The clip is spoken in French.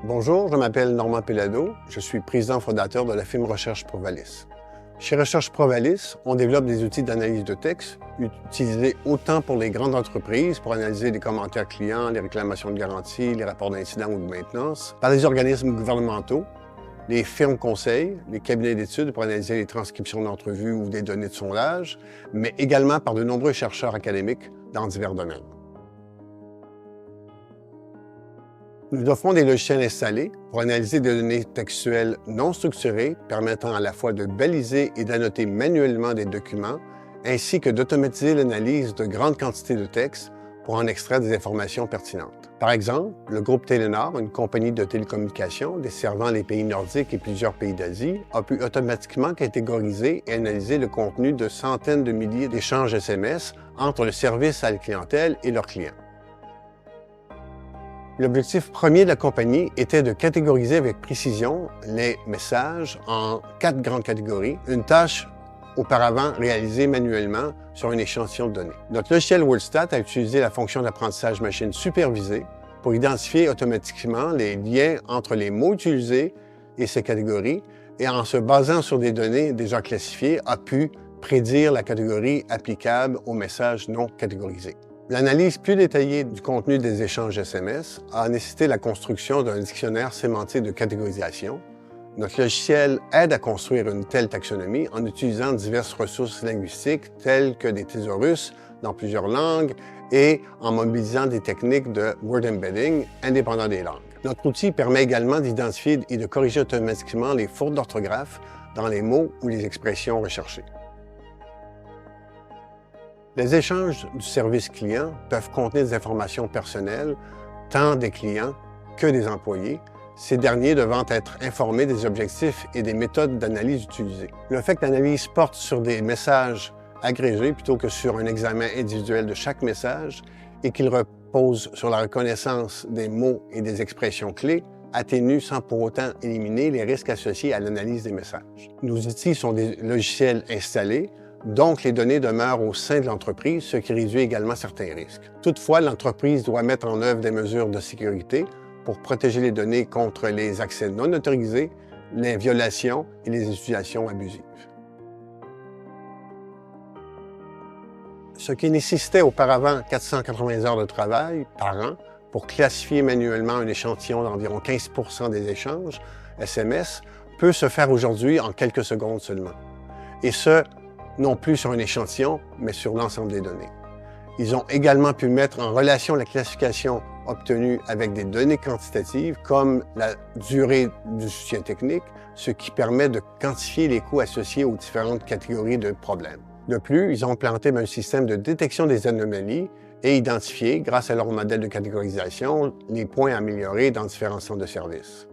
Bonjour, je m'appelle Normand Pellado, je suis président fondateur de la firme Recherche Provalis. Chez Recherche Provalis, on développe des outils d'analyse de texte utilisés autant pour les grandes entreprises pour analyser les commentaires clients, les réclamations de garantie, les rapports d'incidents ou de maintenance, par les organismes gouvernementaux, les firmes conseils, les cabinets d'études pour analyser les transcriptions d'entrevues ou des données de sondage, mais également par de nombreux chercheurs académiques dans divers domaines. Nous offrons des logiciels installés pour analyser des données textuelles non structurées permettant à la fois de baliser et d'annoter manuellement des documents, ainsi que d'automatiser l'analyse de grandes quantités de texte pour en extraire des informations pertinentes. Par exemple, le groupe Telenor, une compagnie de télécommunications desservant les pays nordiques et plusieurs pays d'Asie, a pu automatiquement catégoriser et analyser le contenu de centaines de milliers d'échanges SMS entre le service à la clientèle et leurs clients. L'objectif premier de la compagnie était de catégoriser avec précision les messages en 4 grandes catégories, une tâche auparavant réalisée manuellement sur un échantillon de données. Notre logiciel WordStat a utilisé la fonction d'apprentissage machine supervisée pour identifier automatiquement les liens entre les mots utilisés et ces catégories et en se basant sur des données déjà classifiées, a pu prédire la catégorie applicable aux messages non catégorisés. L'analyse plus détaillée du contenu des échanges SMS a nécessité la construction d'un dictionnaire sémantique de catégorisation. Notre logiciel aide à construire une telle taxonomie en utilisant diverses ressources linguistiques telles que des thésaurus dans plusieurs langues et en mobilisant des techniques de word embedding indépendant des langues. Notre outil permet également d'identifier et de corriger automatiquement les fautes d'orthographe dans les mots ou les expressions recherchées. Les échanges du service client peuvent contenir des informations personnelles, tant des clients que des employés, ces derniers devant être informés des objectifs et des méthodes d'analyse utilisées. Le fait que l'analyse porte sur des messages agrégés plutôt que sur un examen individuel de chaque message et qu'il repose sur la reconnaissance des mots et des expressions clés atténue sans pour autant éliminer les risques associés à l'analyse des messages. Nos outils sont des logiciels installés, donc les données demeurent au sein de l'entreprise, ce qui réduit également certains risques. Toutefois, l'entreprise doit mettre en œuvre des mesures de sécurité pour protéger les données contre les accès non autorisés, les violations et les utilisations abusives. Ce qui nécessitait auparavant 480 heures de travail par an pour classifier manuellement un échantillon d'environ 15 % des échanges SMS peut se faire aujourd'hui en quelques secondes seulement. Et ce, non plus sur un échantillon, mais sur l'ensemble des données. Ils ont également pu mettre en relation la classification obtenue avec des données quantitatives comme la durée du soutien technique, ce qui permet de quantifier les coûts associés aux différentes catégories de problèmes. De plus, ils ont implanté un système de détection des anomalies et identifié, grâce à leur modèle de catégorisation, les points à améliorer dans différents centres de services.